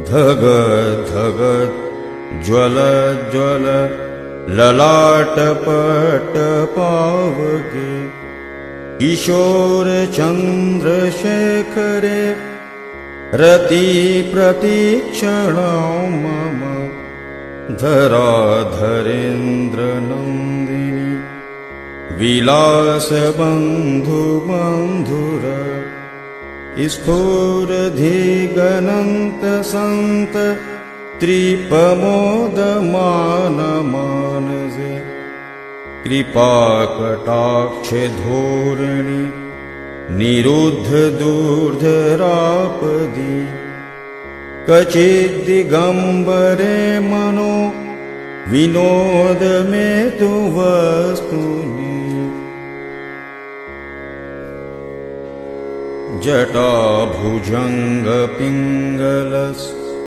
धग धग ज्वल ज्वल ललाटपट पावके किशोर चन्द्रशेखरे रति प्रतीक्षणां मम धराधरेन्द्रनन्दिनी विलासबन्धुबन्धुर स्फुरधिगणन्तसन्त त्रिपमोदमानमानसे कृपाकटाक्षधोरणि निरुद्धदूर्धरापदि क्वचिद्दिगम्बरे मनो विनोद मे तु वस्तुनि जटाभुजङ्गपिङ्गलस्